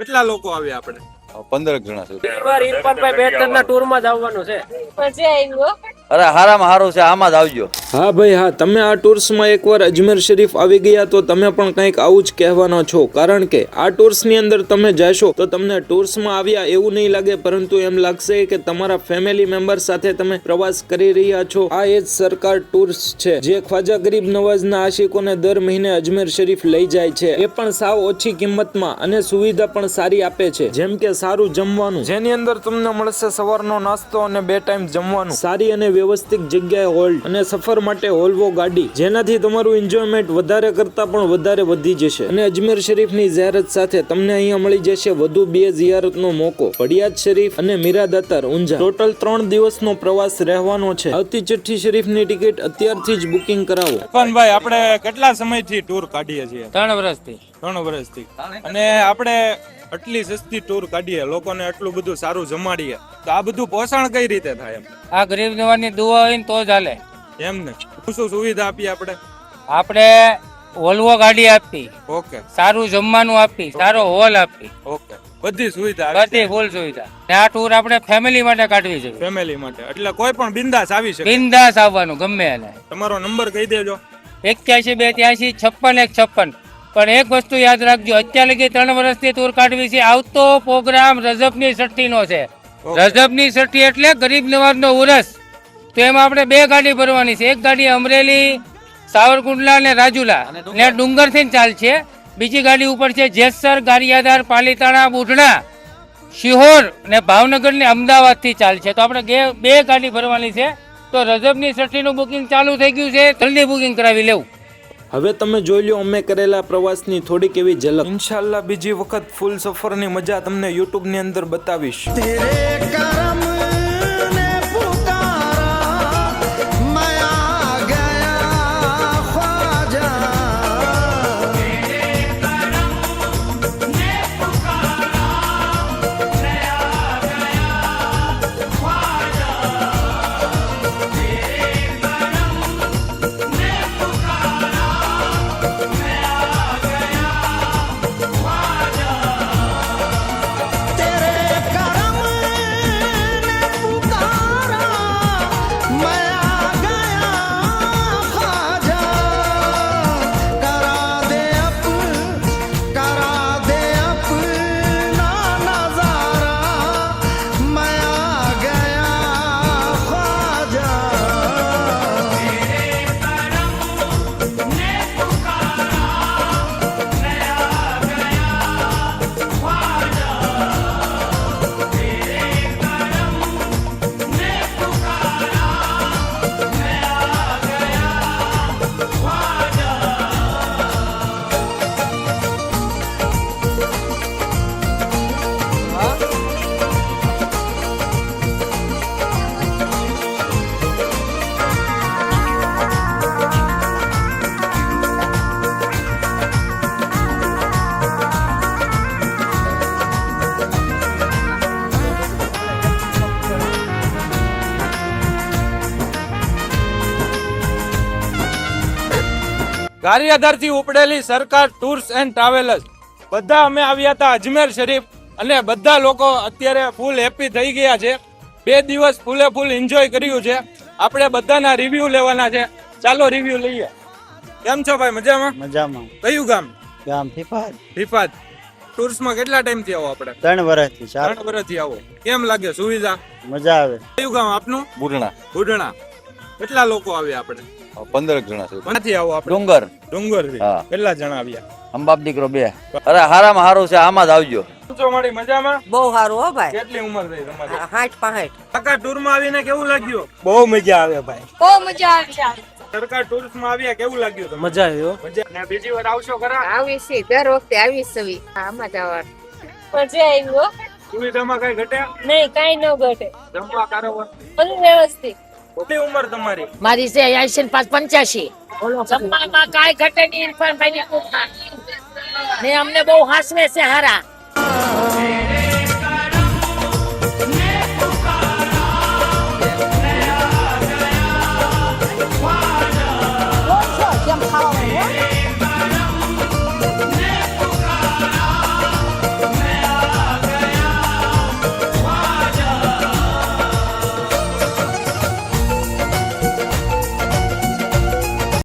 કેટલા લોકો આવ્યા આપણે? 15 જણા છે. એકવાર ઇરફાનભાઈ બેટરના ટૂરમાં જ આવવાનું છે. મજા આવ્યો. અરે હારામાં હારું છે, આમાં જ આવજો. હા ભાઈ હા, તમે આ ટૂર્સમાં એકવાર અજમેર શરીફ આવી ગયા તો તમે પણ કંઈક આવું જ કહેવાનો છો, કારણ કે આ ટૂર્સની અંદર તમે જશો તો તમને ટૂર્સમાં આવ્યા એવું નહીં લાગે, પરંતુ એમ લાગશે કે તમારા ફેમિલી મેમ્બર સાથે તમે પ્રવાસ કરી રહ્યા છો. આ એ જ સરકાર ટૂર્સ છે જે ખ્વાજા ગરીબ નવાઝના આશિકોને દર મહિને અજમેર શરીફ લઈ જાય છે, એ પણ સાવ ઓછી કિંમતમાં, અને સુવિધા પણ સારી આપે છે, જેમ કે સારું જમવાનું, જેની અંદર તમને મળશે સવારનો નાસ્તો અને 2 ટાઈમ જમવાનું, સારી અને વ્યવસ્થિત જગ્યાએ હોલ્ડ, અને સફર માટે હોલ્વો ગાડી, જેનાથી તમારું એન્જોયમેન્ટ વધારે કરતા પણ વધારે વધી જશે. અને અજમેર શરીફની ઝિયારત સાથે તમને અહીંયા મળી જશે વધુ 2 ઝિયારતનો મોકો, પડિયાદ શરીફ અને મીરાદાતાર ઊંઝા. ટોટલ 3 દિવસનો પ્રવાસ રહેવાનો છે. આવતી ચિઠ્ઠી શરીફની ટિકિટ અત્યારથી જ બુકિંગ કરાવો. ઇરફાનભાઈ, આપણે કેટલા સમયથી ટૂર કાઢીએ છીએ? 3 વર્ષથી. 3 વર્ષથી. અને આપણે આટલી સસ્તી ટૂર કાઢીએ, લોકોને આટલું બધું સારું જમાડીએ, તો આ બધું પોષણ કઈ રીતે થાય? એમ આ ગરીબ નવાજની દુઆ હોય ને તો જ હાલે. એમ ને શું સુવિધા આપીએ આપણે? આપણે વોલ્વો ગાડી આપી, ઓકે, સારું જમવાનું આપી, સારો હોલ આપી, ઓકે, બધી સુવિધા બધી ફૂલ સુવિધા. ને આ ટૂર આપણે ફેમિલી માટે કાઢવી છે. ફેમિલી માટે, એટલે કોઈ પણ બિંદાસ આવી શકે. બિંદાસ આવવાનું ગમે એને. તમારો નંબર કહી દેજો. 81 82 56 156. પણ એક વસ્તુ યાદ રાખજો, અત્યાર લગી 3 વર્ષથી ટૂર કાઢવી છે. આવતો પ્રોગ્રામ રજબની છઠ્ઠી નો છે. રજબની છઠ્ઠી એટલે ગરીબ નવાજનો ઉરસ. તો એમાં આપણે 2 ગાડી ભરવાની છે. એક ગાડી અમરેલી, સાવરકુંડલા ને રાજુલા ને ડુંગર થી ચાલશે. બીજી ગાડી ઉપર છે જેસર, ગારિયાદાર, પાલીતાણા, બુઢણા, શિહોર ને ભાવનગર ને અમદાવાદ થી ચાલશે. તો આપણે 2 ગાડી ભરવાની છે. તો રજબની છઠ્ઠી નું બુકિંગ ચાલુ થઈ ગયું છે, જલ્દી બુકિંગ કરાવી લેવું. હવે તમે જોઈ લો અમે કરેલા પ્રવાસની થોડીક એવી ઝલક. ઇન્શાલ્લાહ બીજી વખત ફૂલ સફરની મજા તમને યુટ્યુબ ની અંદર બતાવીશ. ગારિયાધારથી ઉપડેલી સરકાર ટૂર્સ એન્ડ ટ્રાવેલર્સ, બધા અમે આવ્યા હતા અજમેર શરીફ, અને બધા લોકો અત્યારે ફૂલ હેપી થઈ ગયા છે. 2 દિવસ ફૂલે ફૂલ એન્જોય કર્યું છે. આપણે બધાના રિવ્યુ લેવાના છે. ચાલો રિવ્યુ લઈએ. કેમ છો ભાઈ? મજામાં? મજામાં. કયું ગામ? ગામ ફિફાદ. ફિફાદ. ટૂર્સમાં કેટલા ટાઈમ થી આવો આપણે? 3 વર્ષથી. 3 વર્ષથી આવો. કેમ લાગે સુવિધા? મજા આવે. કયું ગામ આપનું? બુઢણા. બુઢણા. કેટલા લોકો આવ્યા આપણે? 15 જણા છે. ક્યાંથી આવો આપણે? ડુંગર. ડુંગર થી. હા. કેટલા જણા આવ્યા? અંબાપ દીકરો 2. અરે હારામાં હારું છે, આમાં જ આવજો. છો મારી મજામાં? બહુ સારું હો ભાઈ. કેટલી ઉંમર થઈ તમારી? 65. કાકા ટૂર માં આવીને કેવું લાગ્યું? બહુ મજા આવે ભાઈ. બહુ મજા આવી. સરકાર ટૂર્સ માં આવ્યા કેવું લાગ્યું તમને? મજા આવ્યો. ને બીજી વાર આવશો ખરા? આવી છે દર વખતે આવી સવી. આમાં જવાનું. મજા આવ્યો. સુવિધામાં કઈ ઘટે? નહીં કઈ ન ઘટે. જમવા કારવાર બધું વ્યવસ્થિત. કેટલી ઉંમર તમારી? મારી છે 85 જમવામાં કાંઈ ઘટે નહીં. ઇરફાનભાઈ ની કુક ને અમને બહુ હાસવે છે હારા.